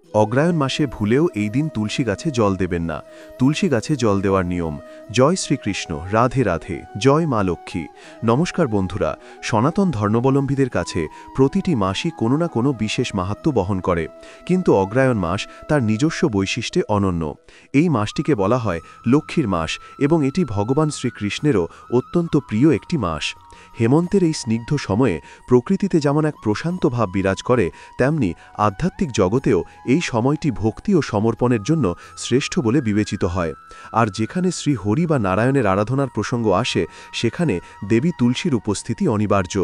অগ্রায়ণ মাসে ভুলেও এই দিন তুলসী গাছে জল দেবেন না। তুলসী গাছে জল দেওয়ার নিয়ম। জয় শ্রীকৃষ্ণ, রাধে রাধে, জয় মা লক্ষ্মী। নমস্কার বন্ধুরা, সনাতন ধর্মাবলম্বীদের কাছে প্রতিটি মাসই কোনো না কোনো বিশেষ মাহাত্ম্য বহন করে, কিন্তু অগ্রায়ণ মাস তার নিজস্ব বৈশিষ্ট্যে অনন্য। এই মাসটিকে বলা হয় লক্ষ্মীর মাস এবং এটি ভগবান শ্রীকৃষ্ণেরও অত্যন্ত প্রিয় একটি মাস। হেমন্তের এই স্নিগ্ধ সময়ে প্রকৃতিতে যেমন এক প্রশান্ত ভাব বিরাজ করে, তেমনি আধ্যাত্মিক জগতেও এই সময়টি ভক্তি ও সমর্পণের জন্য শ্রেষ্ঠ বলে বিবেচিত হয়। আর যেখানে শ্রী হরি বা নারায়ণের আরাধনার প্রসঙ্গ আসে, সেখানে দেবী তুলসীর উপস্থিতি অনিবার্য।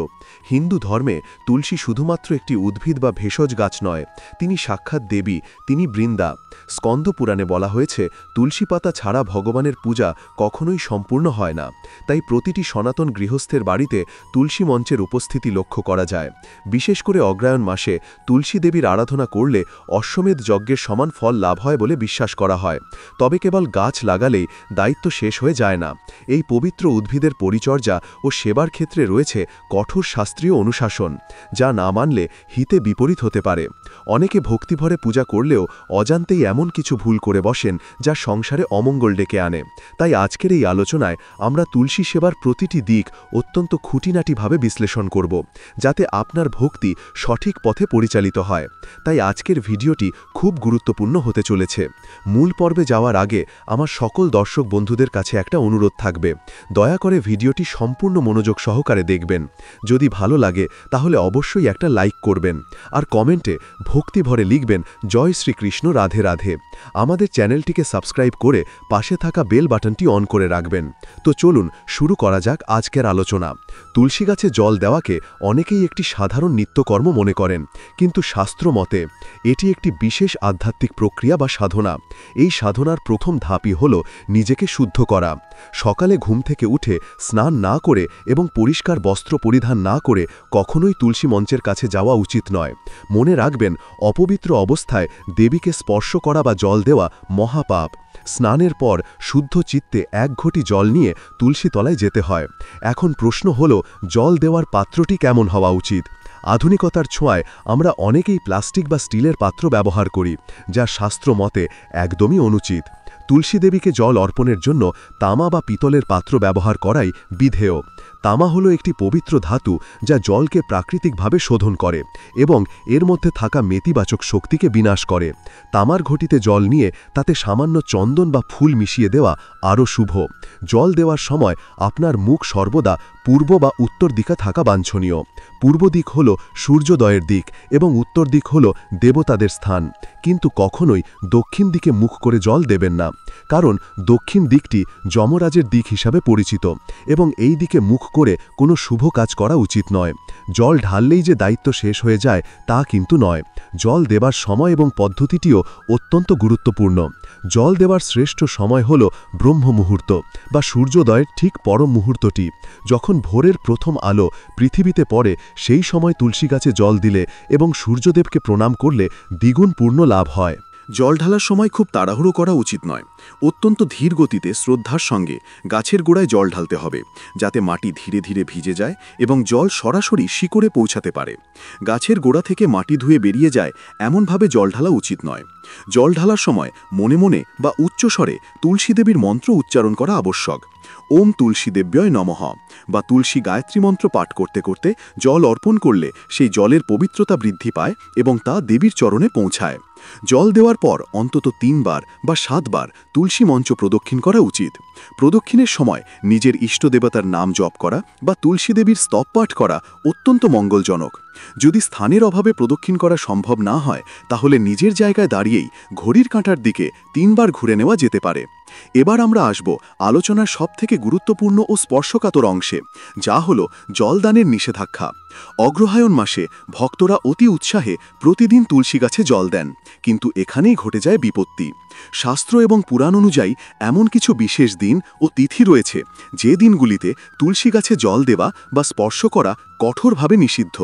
হিন্দু ধর্মে তুলসী শুধুমাত্র একটি উদ্ভিদ বা ভেষজ গাছ নয়, তিনি সাক্ষাৎ দেবী, তিনি বৃন্দা। স্কন্দ পুরাণে বলা হয়েছে, তুলসী পাতা ছাড়া ভগবানের পূজা কখনোই সম্পূর্ণ হয় না। তাই প্রতিটি সনাতন গৃহস্থের বাড়িতে তুলসী মঞ্চের উপস্থিতি লক্ষ্য করা যায়। বিশেষ করে অগ্রায়ণ মাসে তুলসী দেবীর আরাধনা করলে অশ্বমেধ যজ্ঞের সমান ফল লাভ হয় বলে বিশ্বাস করা হয়। তবে কেবল গাছ লাগালেই দায়িত্ব শেষ হয়ে যায় না। এই পবিত্র উদ্ভিদের পরিচর্যা ও সেবার ক্ষেত্রে রয়েছে কঠোর শাস্ত্রীয় অনুশাসন, যা না মানলে হিতে বিপরীত হতে পারে। অনেকে ভক্তিভরে পূজা করলেও অজান্তেই এমন কিছু ভুল করে বসেন যা সংসারে অমঙ্গল ডেকে আনে। তাই আজকের এই আলোচনায় আমরা তুলসী সেবার প্রতিটি দিক অত্যন্ত খুঁটিনাটিভাবে বিশ্লেষণ করব, যাতে আপনার ভক্তি সঠিক পথে পরিচালিত হয়। তাই আজকের ভিডিওটি খুব গুরুত্বপূর্ণ হতে চলেছে। মূল পর্বে যাওয়ার আগে আমার সকল দর্শক বন্ধুদের কাছে একটা অনুরোধ থাকবে, দয়া করে ভিডিওটি সম্পূর্ণ মনোযোগ সহকারে দেখবেন। যদি ভালো লাগে তাহলে অবশ্যই একটা লাইক করবেন, আর কমেন্টে ভক্তিভরে লিখবেন জয় শ্রীকৃষ্ণ, রাধে রাধে। আমাদের চ্যানেলটিকে সাবস্ক্রাইব করে পাশে থাকা বেল বাটনটি অন করে রাখবেন। তো চলুন শুরু করা যাক আজকের আলোচনা। তুলসী গাছে জল দেওয়াকে অনেকেই একটি সাধারণ নিত্যকর্ম মনে করেন, কিন্তু শাস্ত্র মতে এটি একটি বিশেষ আধ্যাত্মিক প্রক্রিয়া বা সাধনা। এই সাধনার প্রথম ধাপই হল নিজেকে শুদ্ধ করা। সকালে ঘুম থেকে উঠে স্নান না করে এবং পরিষ্কার বস্ত্র পরিধান না করে কখনোই তুলসী মঞ্চের কাছে যাওয়া উচিত নয়। মনে রাখবেন, অপবিত্র অবস্থায় দেবীকে স্পর্শ করা বা জল দেওয়া মহাপাপ। স্নানের পর শুদ্ধ চিত্তে এক ঘটি জল নিয়ে তুলসী তলায় যেতে হয়। এখন প্রশ্ন হল, জল দেওয়ার পাত্রটি কেমন হওয়া উচিত? আধুনিকতার ছোঁয়ায় আমরা অনেকেই প্লাস্টিক বা স্টিলের পাত্র ব্যবহার করি, যা শাস্ত্র মতে একদমই অনুচিত। তুলসী দেবীকে জল অর্পণের জন্য তামা বা পিতলের পাত্র ব্যবহার করাই বিধেয়। তামা হলো একটি পবিত্র ধাতু, যা জলকে প্রাকৃতিকভাবে শোধন করে এবং এর মধ্যে থাকা নেতিবাচক শক্তিকে বিনাশ করে। তামার ঘটিতে জল নিয়ে তাতে সামান্য চন্দন বা ফুল মিশিয়ে দেওয়া আরও শুভ। জল দেওয়ার সময় আপনার মুখ সর্বদা পূর্ব বা উত্তর দিকে থাকা বাঞ্ছনীয়। পূর্ব দিক হল সূর্যোদয়ের দিক এবং উত্তর দিক হল দেবতাদের স্থান, কিন্তু কখনোই দক্ষিণ দিকে মুখ করে জল দেবেন না, কারণ দক্ষিণ দিকটি যমরাজের দিক হিসাবে পরিচিত এবং এই দিকে মুখ করে কোনো শুভ কাজ করা উচিত নয়। জল ঢাললেই যে দায়িত্ব শেষ হয়ে যায় তা কিন্তু নয়। জল দেবার সময় এবং পদ্ধতিটিও অত্যন্ত গুরুত্বপূর্ণ। জল দেওয়ার শ্রেষ্ঠ সময় হল ব্রহ্ম মুহূর্ত বা সূর্যোদয়ের ঠিক পর মুহূর্তটি। যখন ভোরের প্রথম আলো পৃথিবীতে পড়ে, সেই সময় তুলসী গাছে জল দিলে এবং সূর্যদেবকে প্রণাম করলে দ্বিগুণ পূর্ণ লাভ হয়। জল ঢালার সময় খুব তাড়াহুড়ো করা উচিত নয়। অত্যন্ত ধীর গতিতে শ্রদ্ধার সঙ্গে গাছের গোড়ায় জল ঢালতে হবে, যাতে মাটি ধীরে ধীরে ভিজে যায় এবং জল সরাসরি শিকড়ে পৌঁছাতে পারে। গাছের গোড়া থেকে মাটি ধুয়ে বেরিয়ে যায় এমনভাবে জল ঢালা উচিত নয়। জল ঢালার সময় মনে মনে বা উচ্চস্বরে তুলসী দেবীর মন্ত্র উচ্চারণ করা আবশ্যক। ওম তুলসী দেব্যয় নমঃ বা তুলসী গায়ত্রী মন্ত্র পাঠ করতে করতে জল অর্পণ করলে সেই জলের পবিত্রতা বৃদ্ধি পায় এবং তা দেবীর চরণে পৌঁছায়। জল দেওয়ার পর অন্তত 3 বার বা 7 বার তুলসী মঞ্চ প্রদক্ষিণ করা উচিত। প্রদক্ষিণের সময় নিজের ইষ্ট দেবতার নাম জপ করা বা তুলসী দেবীর স্তব পাঠ করা অত্যন্ত মঙ্গলজনক। যদি স্থানের অভাবে প্রদক্ষিণ করা সম্ভব না হয়, তাহলে নিজের জায়গায় দাঁড়িয়েই ঘড়ির কাঁটার দিকে 3 বার ঘুরে নেওয়া যেতে পারে। এবার আমরা আসব আলোচনার সবথেকে গুরুত্বপূর্ণ ও স্পর্শকাতর অংশে, যা হল জলদানের নিষেধাজ্ঞা। অগ্রহায়ণ মাসে ভক্তরা অতি উৎসাহে প্রতিদিন তুলসী গাছে জল দেন, কিন্তু এখানেই ঘটে যায় বিপত্তি। শাস্ত্র এবং পুরাণ অনুযায়ী এমন কিছু বিশেষ দিন ও তিথি রয়েছে, যে দিনগুলিতে তুলসী গাছে জল দেওয়া বা স্পর্শ করা কঠোরভাবে নিষিদ্ধ।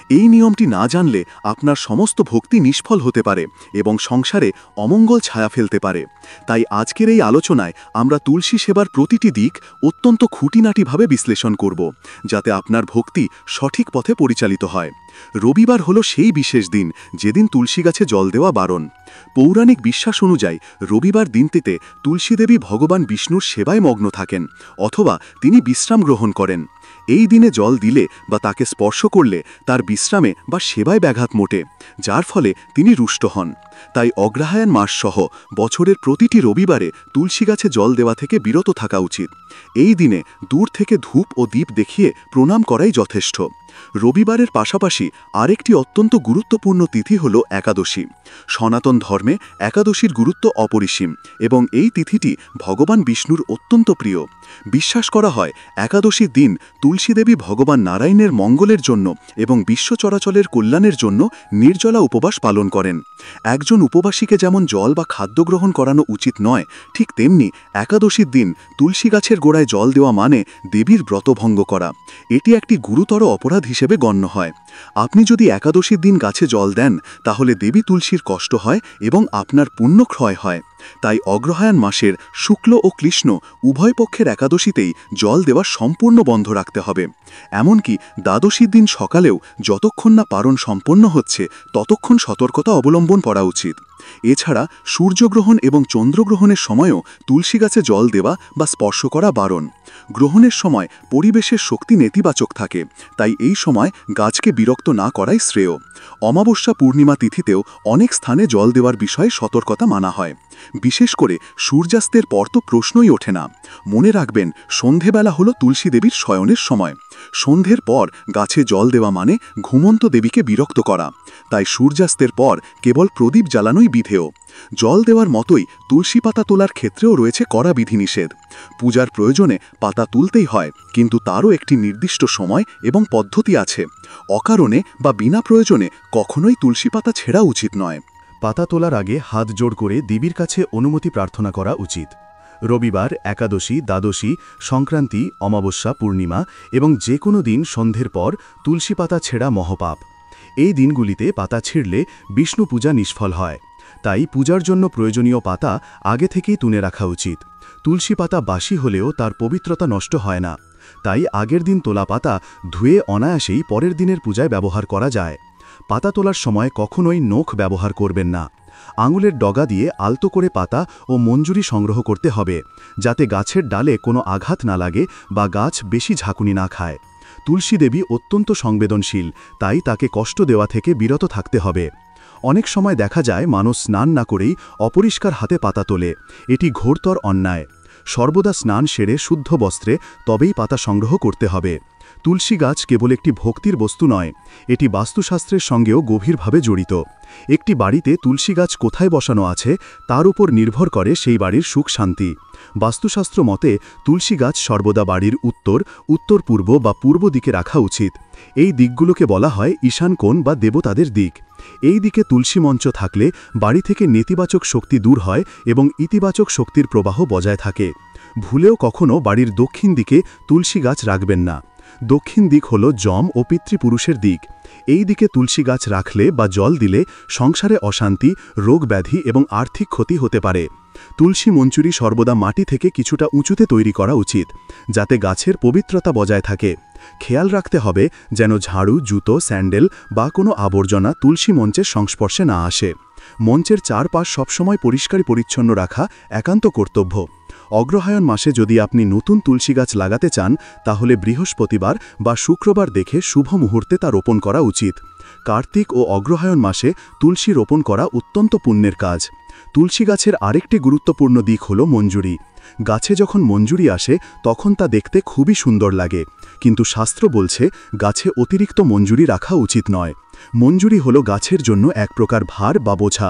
এই নিয়মটি না জানলে আপনার সমস্ত ভক্তি নিষ্ফল হতে পারে এবং সংসারে অমঙ্গল ছায়া ফেলতে পারে। তাই আজকের এই আলোচনায় আমরা তুলসী সেবার প্রতিটি দিক অত্যন্ত খুঁটিনাটিভাবে বিশ্লেষণ করব, যাতে আপনার ভক্তি সঠিক পথে পরিচালিত হয়। রবিবার হলো সেই বিশেষ দিন যেদিন তুলসী গাছে জল দেওয়া বারণ। পৌরাণিক বিশ্বাস অনুযায়ী রবিবার দিনটিতে তুলসী দেবী ভগবান বিষ্ণুর সেবায় মগ্ন থাকেন অথবা তিনি বিশ্রাম গ্রহণ করেন। এই দিনে জল দিলে বা তাকে স্পর্শ করলে তার বিশ্রামে বা সেবায় ব্যাঘাত মোটে, যার ফলে তিনি রুষ্ট হন। তাই অগ্রহায়ণ মাস সহ বছরের প্রতিটি রবিবারে তুলসী গাছে জল দেওয়া থেকে বিরত থাকা উচিত। এই দিনে দূর থেকে ধূপ ও দীপ দেখিয়ে প্রণাম করাই যথেষ্ট। রবিবারের পাশাপাশি আরেকটি অত্যন্ত গুরুত্বপূর্ণ তিথি হল একাদশী। সনাতন ধর্মে একাদশীর গুরুত্ব অপরিসীম এবং এই তিথিটি ভগবান বিষ্ণুর অত্যন্ত প্রিয়। বিশ্বাস করা হয় একাদশীর দিন তুলসী দেবী ভগবান নারায়ণের মঙ্গলের জন্য এবং বিশ্ব চরাচরের কল্যাণের জন্য নির্জলা উপবাস পালন করেন। একজন উপবাসীকে যেমন জল বা খাদ্য গ্রহণ করানো উচিত নয়, ঠিক তেমনি একাদশীর দিন তুলসী গাছের গোড়ায় জল দেওয়া মানে দেবীর ব্রতভঙ্গ করা। এটি একটি গুরুতর অপরাধ হিসেবে গণ্য হয়। আপনি যদি একাদশীর দিন গাছে জল দেন তাহলে দেবী তুলসীর কষ্ট হয় এবং আপনার পুণ্যক্ষয় হয়। তাই অগ্রহায়ণ মাসের শুক্ল ও কৃষ্ণ উভয় পক্ষের একাদশীতেই জল দেওয়া সম্পূর্ণ বন্ধ রাখতে হবে। এমনকি দ্বাদশীর দিন সকালেও যতক্ষণ না পারণ সম্পন্ন হচ্ছে ততক্ষণ সতর্কতা অবলম্বন করা উচিত। এছাড়া সূর্যগ্রহণ এবং চন্দ্রগ্রহণের সময়ও তুলসী গাছে জল দেওয়া বা স্পর্শ করা বারণ। গ্রহণের সময় পরিবেশের শক্তি নেতিবাচক থাকে, তাই এই সময় গাছকে বিরক্ত না করাই শ্রেয়। অমাবস্যা পূর্ণিমা তিথিতেও অনেক স্থানে জল দেওয়ার বিষয়ে সতর্কতা মানা হয়। বিশেষ করে সূর্যাস্তের পর তো প্রশ্নই ওঠে না। মনে রাখবেন, সন্ধেবেলা হলো তুলসী দেবীর শয়নের সময়। সন্ধ্যের পর গাছে জল দেওয়া মানে ঘুমন্ত দেবীকে বিরক্ত করা। তাই সূর্যাস্তের পর কেবল প্রদীপ জ্বালানোই বিধেয়। জল দেওয়ার মতোই তুলসী পাতা তোলার ক্ষেত্রেও রয়েছে কড়া বিধিনিষেধ। পূজার প্রয়োজনে পাতা তুলতেই হয়, কিন্তু তারও একটি নির্দিষ্ট সময় এবং পদ্ধতি আছে। অকারণে বা বিনা প্রয়োজনে কখনোই তুলসী পাতা ছেঁড়া উচিত নয়। পাতা তোলার আগে হাত জোড় করে দেবীর কাছে অনুমতি প্রার্থনা করা উচিত। রবিবার, একাদশী, দ্বাদশী, সংক্রান্তি, অমাবস্যা, পূর্ণিমা এবং যে কোনো দিন সন্ধ্যের পর তুলসী পাতা ছেঁড়া মহাপাপ। এই দিনগুলিতে পাতা ছিঁড়লে বিষ্ণু পূজা নিষ্ফল হয়। তাই পূজার জন্য প্রয়োজনীয় পাতা আগে থেকেই তুলে রাখা উচিত। তুলসী পাতা বাসি হলেও তার পবিত্রতা নষ্ট হয় না, তাই আগের দিন তোলা পাতা ধুয়ে অনায়াসেই পরের দিনের পূজায় ব্যবহার করা যায়। পাতা তোলার সময় কখনোই নখ ব্যবহার করবেন না। আঙুলের ডগা দিয়ে আলতো করে পাতা ও মঞ্জুরি সংগ্রহ করতে হবে, যাতে গাছের ডালে কোনো আঘাত না লাগে বা গাছ বেশি ঝাঁকুনি না খায়। তুলসী দেবী অত্যন্ত সংবেদনশীল, তাই তাকে কষ্ট দেওয়া থেকে বিরত থাকতে হবে। অনেক সময় দেখা যায় মানুষ স্নান না করেই অপরিষ্কার হাতে পাতা তোলে। এটি ঘোরতর অন্যায়। সর্বদা স্নান সেরে শুদ্ধ বস্ত্রে তবেই পাতা সংগ্রহ করতে হবে। তুলসী গাছ কেবল একটি ভক্তির বস্তু নয়, এটি বাস্তুশাস্ত্রের সঙ্গেও গভীরভাবে জড়িত। একটি বাড়িতে তুলসী গাছ কোথায় বসানো আছে তার উপর নির্ভর করে সেই বাড়ির সুখ শান্তি। বাস্তুশাস্ত্র মতে তুলসী গাছ সর্বদা বাড়ির উত্তর, উত্তর পূর্ব বা পূর্ব দিকে রাখা উচিত। এই দিকগুলোকে বলা হয় ঈশান কোণ বা দেবতাদের দিক। এই দিকে তুলসী মঞ্চ থাকলে বাড়ি থেকে নেতিবাচক শক্তি দূর হয় এবং ইতিবাচক শক্তির প্রবাহ বজায় থাকে। ভুলেও কখনো বাড়ির দক্ষিণ দিকে তুলসী গাছ রাখবেন না। দক্ষিণ দিক হল যম ও পিতৃপুরুষের দিক। এই দিকে তুলসী গাছ রাখলে বা জল দিলে সংসারে অশান্তি, রোগ ব্যাধি এবং আর্থিক ক্ষতি হতে পারে। তুলসী মঞ্জুরি সর্বদা মাটি থেকে কিছুটা উঁচুতে তৈরি করা উচিত, যাতে গাছের পবিত্রতা বজায় থাকে। খেয়াল রাখতে হবে যেন ঝাড়ু, জুতো, স্যান্ডেল বা কোনো আবর্জনা তুলসী মঞ্চের সংস্পর্শে না আসে। মঞ্চের চারপাশ সবসময় পরিষ্কার পরিচ্ছন্ন রাখা একান্ত কর্তব্য। অগ্রহায়ণ মাসে যদি আপনি নতুন তুলসী গাছ লাগাতে চান তাহলে বৃহস্পতিবার বা শুক্রবার দেখে শুভ মুহূর্তে তা রোপণ করা উচিত। কার্তিক ও অগ্রহায়ণ মাসে তুলসী রোপণ করা অত্যন্ত পুণ্যের কাজ। তুলসী গাছের আরেকটি গুরুত্বপূর্ণ দিক হল মঞ্জুরি। গাছে যখন মঞ্জুরি আসে তখন তা দেখতে খুবই সুন্দর লাগে, কিন্তু শাস্ত্র বলছে গাছে অতিরিক্ত মঞ্জুরি রাখা উচিত নয়। মঞ্জুরি হল গাছের জন্য এক প্রকার ভার বা বোঝা।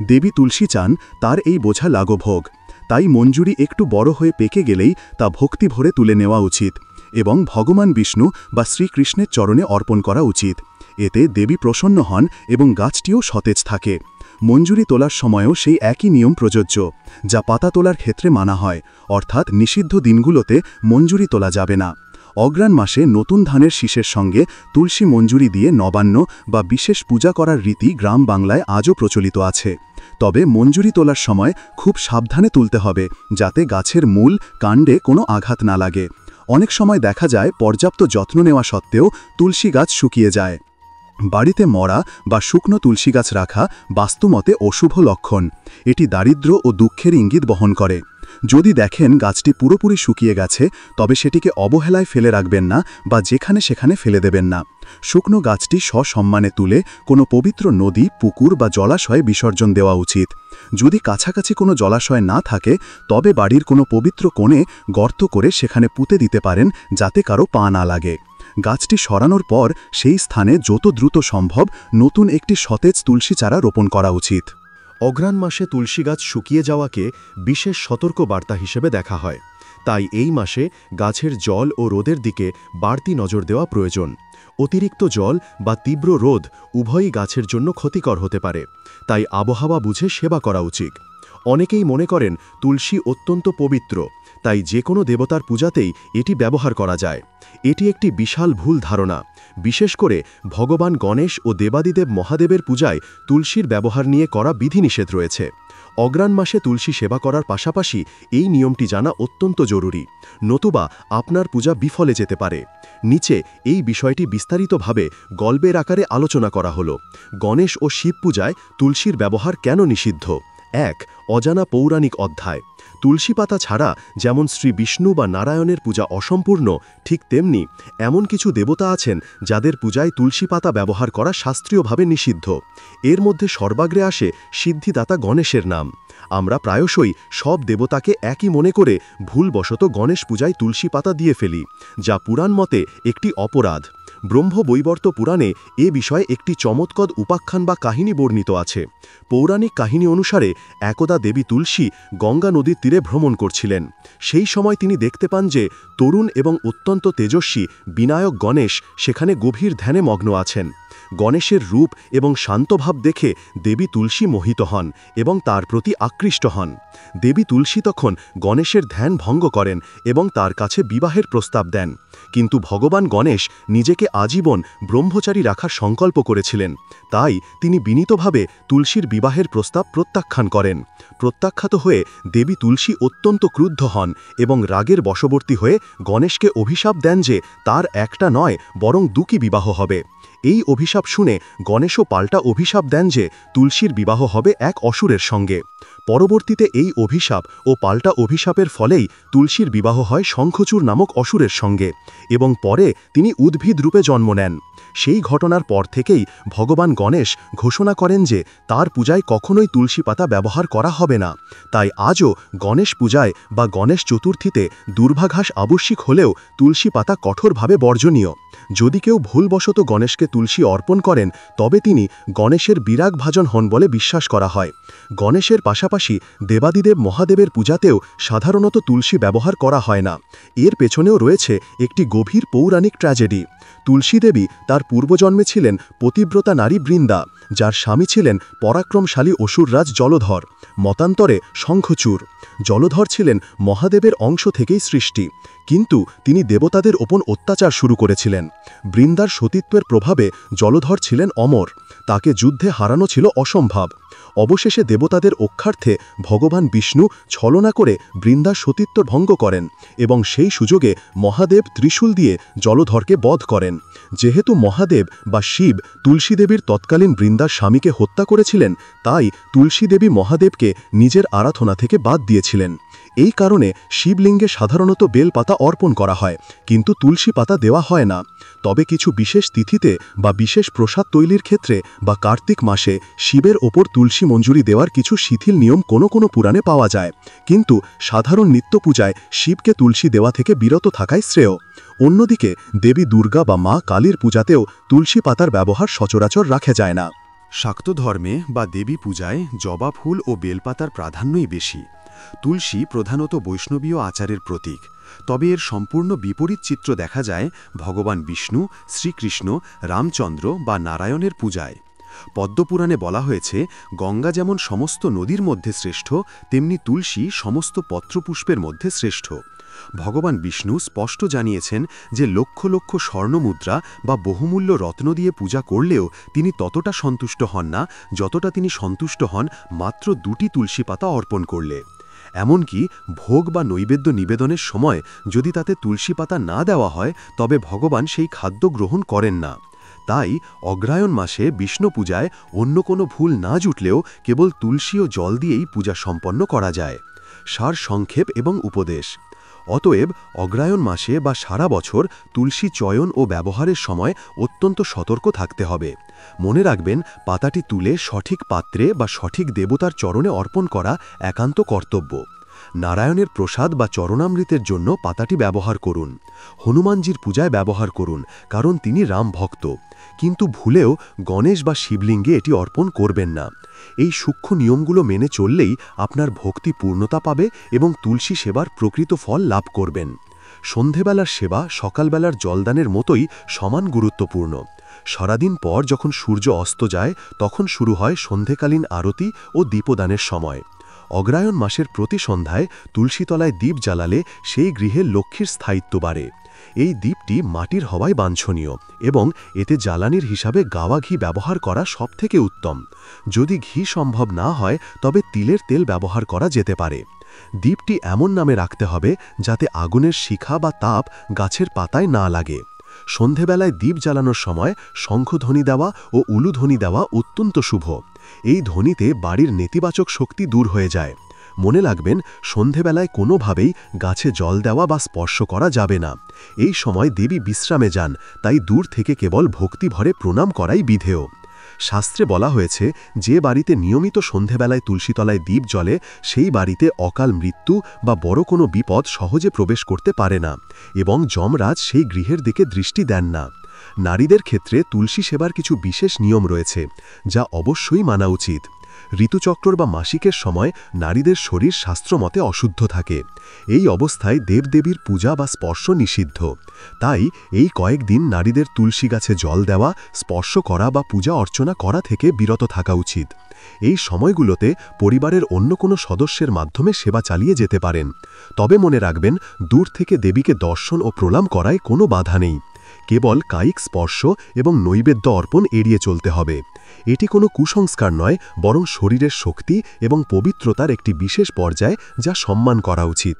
দেবী তুলসী চান তার এই বোঝা লাঘব। তাই মঞ্জুরি একটু বড় হয়ে পেকে গেলেই তা ভক্তি ভরে তুলে নেওয়া উচিত এবং ভগবান বিষ্ণু বা শ্রীকৃষ্ণের চরণে অর্পণ করা উচিত। এতে দেবী প্রসন্ন হন এবং গাছটিও সতেজ থাকে। মঞ্জুরি তোলার সময়ও সেই একই নিয়ম প্রযোজ্য, যা পাতা তোলার ক্ষেত্রে মানা হয়, অর্থাৎ নিষিদ্ধ দিনগুলোতে মঞ্জুরি তোলা যাবে না। অগ্রাণ মাসে নতুন ধানের শীষের সঙ্গে তুলসী মঞ্জুরি দিয়ে নবান্ন বা বিশেষ পূজা করার রীতি গ্রাম বাংলায় আজও প্রচলিত আছে। তবে মঞ্জুরি তোলার সময় খুব সাবধানে তুলতে হবে, যাতে গাছের মূল কাণ্ডে কোনো আঘাত না লাগে। অনেক সময় দেখা যায় পর্যাপ্ত যত্ন নেওয়া সত্ত্বেও তুলসী গাছ শুকিয়ে যায়। বাড়িতে মরা বা শুকনো তুলসী গাছ রাখা বাস্তুমতে অশুভ লক্ষণ। এটি দারিদ্র্য ও দুঃখের ইঙ্গিত বহন করে। যদি দেখেন গাছটি পুরোপুরি শুকিয়ে গেছে, তবে সেটিকে অবহেলায় ফেলে রাখবেন না বা যেখানে সেখানে ফেলে দেবেন না। শুকনো গাছটি সসম্মানে তুলে কোনো পবিত্র নদী, পুকুর বা জলাশয়ে বিসর্জন দেওয়া উচিত। যদি কাছাকাছি কোনো জলাশয় না থাকে, তবে বাড়ির কোনো পবিত্র কোণে গর্ত করে সেখানে পুঁতে দিতে পারেন, যাতে কারো পা না লাগে। গাছটি সরানোর পর সেই স্থানে যত দ্রুত সম্ভব নতুন একটি সতেজ তুলসী চারা রোপণ করা উচিত। অগ্রাণ মাসে তুলসী গাছ শুকিয়ে যাওয়াকে বিশেষ সতর্ক বার্তা হিসেবে দেখা হয়। তাই এই মাসে গাছের জল ও রোদের দিকে বাড়তি নজর দেওয়া প্রয়োজন। অতিরিক্ত জল বা তীব্র রোদ উভয়ই গাছের জন্য ক্ষতিকর হতে পারে, তাই আবহাওয়া বুঝে সেবা করা উচিত। অনেকেই মনে করেন তুলসী অত্যন্ত পবিত্র, তাই যে কোনো দেবতার পূজাতেই এটি ব্যবহার করা যায়। এটি একটি বিশাল ভুল ধারণা। বিশেষ করে ভগবান গণেশ ও দেবাদিদেব মহাদেবের পূজায় তুলসীর ব্যবহার নিয়ে করা বিধিনিষেধ রয়েছে। অগ্রাণ মাসে তুলসী সেবা করার পাশাপাশি এই নিয়মটি জানা অত্যন্ত জরুরি, নতুবা আপনার পূজা বিফলে যেতে পারে। নিচে এই বিষয়টি বিস্তারিতভাবে গল্পের আকারে আলোচনা করা হলো। গণেশ ও শিব পূজায় তুলসীর ব্যবহার কেন নিষিদ্ধ? ১. অজানা পৌরাণিক অধ্যায়। তুলসী পাতা ছাড়া যেমন শ্রী বিষ্ণু বা নারায়ণের পূজা অসম্পূর্ণ, ঠিক তেমনি এমন কিছু দেবতা আছেন যাদের পূজায় তুলসী পাতা ব্যবহার করা শাস্ত্রীয়ভাবে নিষিদ্ধ। এর মধ্যে সর্বাগ্রে আসে সিদ্ধিদাতা গণেশের নাম। আমরা প্রায়শই সব দেবতাকে একই মনে করে ভুলবশত গণেশ পূজায় তুলসী পাতা দিয়ে ফেলি, যা পুরাণ মতে একটি অপরাধ। ব্রহ্মবৈবর্ত পুরাণে এ বিষয়ে একটি চমৎকার উপাখ্যান বা কাহিনী বর্ণিত আছে। পৌরাণিক কাহিনী অনুসারে একদা দেবী তুলসী গঙ্গা নদীর তীরে ভ্রমণ করছিলেন। সেই সময় তিনি দেখতে পান যে তরুণ এবং অত্যন্ত তেজস্বী বিনায়ক গণেশ সেখানে গভীর ধ্যানে মগ্ন আছেন। গণেশের রূপ এবং শান্তভাব দেখে দেবী তুলসী মোহিত হন এবং তার প্রতি আকৃষ্ট হন। দেবী তুলসী তখন গণেশের ধ্যান ভঙ্গ করেন এবং তার কাছে বিবাহের প্রস্তাব দেন। কিন্তু ভগবান গণেশ নিজেকে আজীবন ব্রহ্মচারী রাখার সংকল্প করেছিলেন, তাই তিনি বিনীতভাবে তুলসীর বিবাহের প্রস্তাব প্রত্যাখ্যান করেন। প্রত্যাখ্যাত হয়ে দেবী তুলসী অত্যন্ত ক্রুদ্ধ হন এবং রাগের বশবর্তী হয়ে গণেশকে অভিশাপ দেন যে তার একটা নয় বরং দুটি বিবাহ হবে। এই অভিশাপ শুনে গণেশও পাল্টা অভিশাপ দেন যে তুলসীর বিবাহ হবে এক অসুরের সঙ্গে। পরবর্তীতে এই অভিশাপ ও পাল্টা অভিশাপের ফলেই তুলসীর বিবাহ হয় শঙ্খচূড় নামক অসুরের সঙ্গে এবং পরে তিনি উদ্ভিদ রূপে জন্ম নেন। সেই ঘটনার পর থেকেই ভগবান গণেশ ঘোষণা করেন যে তার পূজায় কখনোই তুলসী পাতা ব্যবহার করা হবে না। তাই আজও গণেশ পূজায় বা গণেশ চতুর্থীতে দুর্ভাঘাস আবশ্যিক হলেও তুলসী পাতা কঠোরভাবে বর্জনীয়। যদি কেউ ভুলবশত গণেশকে তুলসী অর্পণ করেন, তবে তিনি গণেশের বিরাগভাজন হন বলে বিশ্বাস করা হয়। গণেশের পাশাপাশি দেবাদিদেব মহাদেবের পূজাতেও সাধারণত তুলসী ব্যবহার করা হয় না। এর পেছনেও রয়েছে একটি গভীর পৌরাণিক ট্র্যাজেডি। তুলসী দেবী তার পূর্বজন্মে ছিলেন পতিব্রতা নারী বৃন্দা, যার স্বামী ছিলেন পরাক্রমশালী অসুররাজ জলধর, মতান্তরে শঙ্খচূড়। জলধর ছিলেন মহাদেবের অংশ থেকেই সৃষ্টি, কিন্তু তিনি দেবতাদের ওপর অত্যাচার শুরু করেছিলেন। বৃন্দার সতীত্বের প্রভাবে জলধর ছিলেন অমর, তাকে যুদ্ধে হারানো ছিল অসম্ভব। অবশেষে দেবতাদের অক্ষার্থে ভগবান বিষ্ণু ছলনা করে বৃন্দার সতীত্ব ভঙ্গ করেন এবং সেই সুযোগে মহাদেব ত্রিশূল দিয়ে জলধরকে বধ করেন। যেহেতু মহাদেব বা শিব তুলসী দেবীর তৎকালীন বৃন্দার স্বামীকে হত্যা করেছিলেন, তাই তুলসী দেবী মহাদেবকে নিজের আরাধনা থেকে বাদ দিয়েছিলেন। এই কারণে শিবলিঙ্গে সাধারণত বেলপাতা অর্পণ করা হয়, কিন্তু তুলসী পাতা দেওয়া হয় না। তবে কিছু বিশেষ তিথিতে বা বিশেষ প্রসাদ তৈরির ক্ষেত্রে বা কার্তিক মাসে শিবের ওপর তুলসী মঞ্জুরি দেওয়ার কিছু শিথিল নিয়ম কোনো কোনো পুরাণে পাওয়া যায়, কিন্তু সাধারণ নিত্য পূজায় শিবকে তুলসী দেওয়া থেকে বিরত থাকাই শ্রেয়। অন্যদিকে দেবী দুর্গা বা মা কালীর পূজাতেও তুলসী পাতার ব্যবহার সচরাচর রাখা যায় না। শাক্ত ধর্মে বা দেবী পূজায় জবা ফুল ও বেলপাতার প্রাধান্যই বেশি। তুলসী প্রধানত বৈষ্ণবীয় আচারের প্রতীক, তবে এর সম্পূর্ণ বিপরীত চিত্র দেখা যায় ভগবান বিষ্ণু, শ্রীকৃষ্ণ, রামচন্দ্র বা নারায়ণের পূজায়। পদ্মপুরাণে বলা হয়েছে, গঙ্গা যেমন সমস্ত নদীর মধ্যে শ্রেষ্ঠ, তেমনি তুলসী সমস্ত পত্রপুষ্পের মধ্যে শ্রেষ্ঠ। ভগবান বিষ্ণু স্পষ্ট জানিয়েছেন যে লক্ষ লক্ষ স্বর্ণমুদ্রা বা বহুমূল্য রত্ন দিয়ে পূজা করলেও তিনি ততটা সন্তুষ্ট হন না যতটা তিনি সন্তুষ্ট হন মাত্র 2টি তুলসী পাতা অর্পণ করলে। এমনকি ভোগ বা নৈবেদ্য নিবেদনের সময় যদি তাতে তুলসী পাতা না দেওয়া হয় তবে ভগবান সেই খাদ্য গ্রহণ করেন না। তাই অগ্রায়ণ মাসে বিষ্ণু পূজায় অন্য কোনো ভুল না জুটলেও কেবল তুলসী ও জল দিয়েই পূজা সম্পন্ন করা যায়। সার সংক্ষেপ এবং উপদেশ। অতএব অগ্রায়ণ মাসে বা সারা বছর তুলসী চয়ন ও ব্যবহারের সময় অত্যন্ত সতর্ক থাকতে হবে। মনে রাখবেন, পাতাটি তুলে সঠিক পাত্রে বা সঠিক দেবতার চরণে অর্পণ করা একান্ত কর্তব্য। নারায়ণের প্রসাদ বা চরণামৃতের জন্য পাতাটি ব্যবহার করুন। হনুমানজির পূজায় ব্যবহার করুন, কারণ তিনি রাম ভক্ত। কিন্তু ভুলেও গণেশ বা শিবলিঙ্গে এটি অর্পণ করবেন না। এই সূক্ষ্ম নিয়মগুলো মেনে চললেই আপনার ভক্তি পূর্ণতা পাবে এবং তুলসী সেবার প্রকৃত ফল লাভ করবেন। সন্ধেবেলার সেবা সকালবেলার জলদানের মতোই সমান গুরুত্বপূর্ণ। সারাদিন পর যখন সূর্য অস্ত যায় তখন শুরু হয় সন্ধেকালীন আরতি ও দীপদানের সময়। অগ্রায়ণ মাসের প্রতি সন্ধ্যায় তুলসীতলায় দীপ জ্বালালে সেই গৃহে লক্ষ্মীর স্থায়িত্ব বাড়ে। এই দীপটি মাটির হওয়ায় বাঞ্ছনীয় এবং এতে জ্বালানির হিসাবে গাওয়া ঘি ব্যবহার করা সবথেকে উত্তম। যদি ঘি সম্ভব না হয় তবে তিলের তেল ব্যবহার করা যেতে পারে। দীপটি এমন নামে রাখতে হবে যাতে আগুনের শিখা বা তাপ গাছের পাতায় না লাগে। সন্ধেবেলায় দীপ জ্বালানোর সময় শঙ্খধ্বনি দেওয়া ও উলুধ্বনি দেওয়া অত্যন্ত শুভ। এই ধ্বনিতে বাড়ির নেতিবাচক শক্তি দূর হয়ে যায়। মনে রাখবেন, সন্ধেবেলায় কোনোভাবেই গাছে জল দেওয়া বা স্পর্শ করা যাবে না। এই সময় দেবী বিশ্রামে যান, তাই দূর থেকে কেবল ভক্তিভরে প্রণাম করাই বিধেয়। শাস্ত্রে বলা হয়েছে, যে বাড়িতে নিয়মিত সন্ধেবেলায় তুলসীতলায় দীপ জ্বলে সেই বাড়িতে অকাল মৃত্যু বা বড় কোনো বিপদ সহজে প্রবেশ করতে পারে না এবং যমরাজ সেই গৃহের দিকে দৃষ্টি দেন না। নারীদের ক্ষেত্রে তুলসী সেবার কিছু বিশেষ নিয়ম রয়েছে, যা অবশ্যই মানা উচিত। ঋতুচক্র বা মাসিকের সময় নারীদের শরীর শাস্ত্রমতে অশুদ্ধ থাকে। এই অবস্থায় দেবদেবীর পূজা বা স্পর্শ নিষিদ্ধ। তাই এই কয়েকদিন নারীদের তুলসী গাছে জল দেওয়া, স্পর্শ করা বা পূজা অর্চনা করা থেকে বিরত থাকা উচিত। এই সময়গুলোতে পরিবারের অন্য কোনো সদস্যের মাধ্যমে সেবা চালিয়ে যেতে পারেন। তবে মনে রাখবেন, দূর থেকে দেবীকে দর্শন ও প্রণাম করায় কোনো বাধা নেই। কেবল কায়িক স্পর্শ এবং নৈবেদ্য অর্পণ এড়িয়ে চলতে হবে। এটি কোনো কুসংস্কার নয়, বরং শরীরের শক্তি এবং পবিত্রতার একটি বিশেষ পর্যায়, যা সম্মান করা উচিত।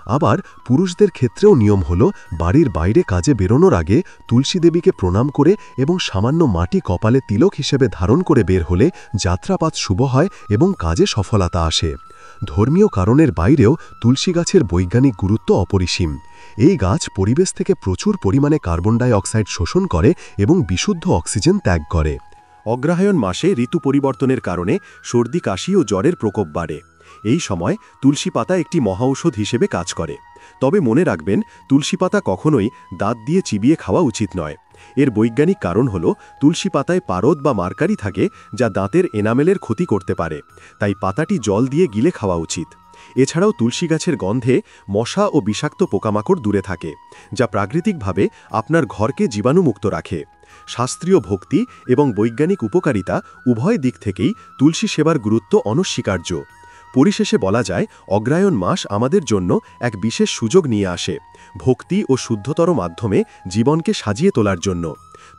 আবার পুরুষদের ক্ষেত্রেও নিয়ম হল, বাড়ির বাইরে কাজে বেরোনোর আগে তুলসী দেবীকে প্রণাম করে এবং সামান্য মাটি কপালে তিলক হিসেবে ধারণ করে বের হলে যাত্রাপাত শুভ হয় এবং কাজে সফলতা আসে। ধর্মীয় কারণের বাইরেও তুলসী গাছের বৈজ্ঞানিক গুরুত্ব অপরিসীম। এই গাছ পরিবেশ থেকে প্রচুর পরিমাণে কার্বন ডাই অক্সাইড শোষণ করে এবং বিশুদ্ধ অক্সিজেন ত্যাগ করে। অগ্রহায়ণ মাসে ঋতু পরিবর্তনের কারণে সর্দি কাশি ও জ্বরের প্রকোপ বাড়ে। এই সময় তুলসী পাতা একটি মহাঔষধ হিসেবে কাজ করে। তবে মনে রাখবেন, তুলসী পাতা কখনোই দাঁত দিয়ে চিবিয়ে খাওয়া উচিত নয়। এর বৈজ্ঞানিক কারণ হল, তুলসী পাতায় পারদ বা মার্কারি থাকে, যা দাঁতের এনামেলের ক্ষতি করতে পারে। তাই পাতাটি জল দিয়ে গিলে খাওয়া উচিত। এছাড়াও তুলসী গাছের গন্ধে মশা ও বিষাক্ত পোকামাকড় দূরে থাকে, যা প্রাকৃতিকভাবে আপনার ঘরকে জীবাণুমুক্ত রাখে। শাস্ত্রীয় ভক্তি এবং বৈজ্ঞানিক উপকারিতা উভয় দিক থেকেই তুলসী সেবার গুরুত্ব অনস্বীকার্য। পরিশেষে বলা যায়, অগ্রহায়ণ মাস আমাদের জন্য এক বিশেষ সুযোগ নিয়ে আসে, ভক্তি ও শুদ্ধতর মাধ্যমে জীবনকে সাজিয়ে তোলার জন্য।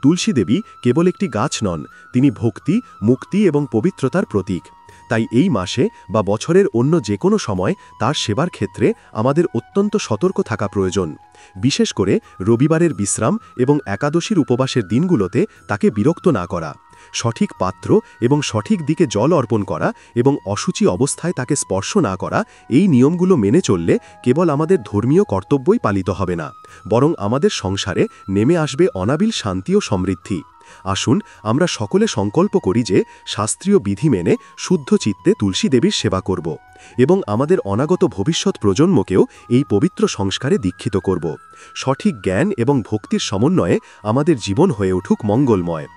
তুলসী দেবী কেবল একটি গাছ নন, তিনি ভক্তি, মুক্তি এবং পবিত্রতার প্রতীক। তাই এই মাসে বা বছরের অন্য যে কোনো সময় তার সেবার ক্ষেত্রে আমাদের অত্যন্ত সতর্ক থাকা প্রয়োজন। বিশেষ করে রবিবারের বিশ্রাম এবং একাদশীর উপবাসের দিনগুলোতে তাকে বিরক্ত না করা, সঠিক পাত্র এবং সঠিক দিকে জল অর্পণ করা এবং অশুচি অবস্থায় তাকে স্পর্শ না করা, এই নিয়মগুলো মেনে চললে কেবল আমাদের ধর্মীয় কর্তব্যই পালিত হবে না, বরং আমাদের সংসারে নেমে আসবে অনাবিল শান্তি ও সমৃদ্ধি। আসুন আমরা সকলে সংকল্প করি যে শাস্ত্রীয় বিধি মেনে শুদ্ধ চিত্তে তুলসী দেবীর সেবা করব এবং আমাদের অনাগত ভবিষ্যৎ প্রজন্মকেও এই পবিত্র সংস্কারে দীক্ষিত করব। সঠিক জ্ঞান এবং ভক্তির সমন্বয়ে আমাদের জীবন হয়ে উঠুক মঙ্গলময়।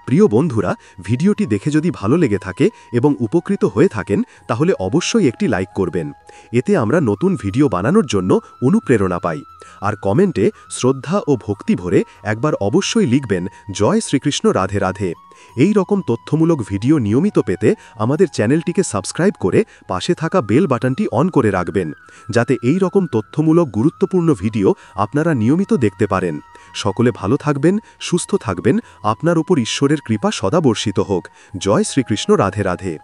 প্রিয় বন্ধুরা, ভিডিওটি দেখে যদি ভালো লেগে থাকে এবং উপকৃত হয়ে থাকেন তাহলে অবশ্যই একটি লাইক করবেন। এতে আমরা নতুন ভিডিও বানানোর জন্য অনুপ্রেরণা পাই। আর কমেন্টে শ্রদ্ধা ও ভক্তি ভরে একবার অবশ্যই লিখবেন, জয় শ্রীকৃষ্ণ, রাধে রাধে। এই রকম তথ্যমূলক ভিডিও নিয়মিত পেতে আমাদের চ্যানেলটিকে সাবস্ক্রাইব করে পাশে থাকা বেল বাটনটি অন করে রাখবেন, যাতে এই রকম তথ্যমূলক গুরুত্বপূর্ণ ভিডিও আপনারা নিয়মিত দেখতে পারেন। সকলে ভালো থাকবেন, সুস্থ থাকবেন, আপনার উপর ঈশ্বরের কৃপা সদা বর্ষিত হোক। জয় শ্রীকৃষ্ণ। রাধে রাধে।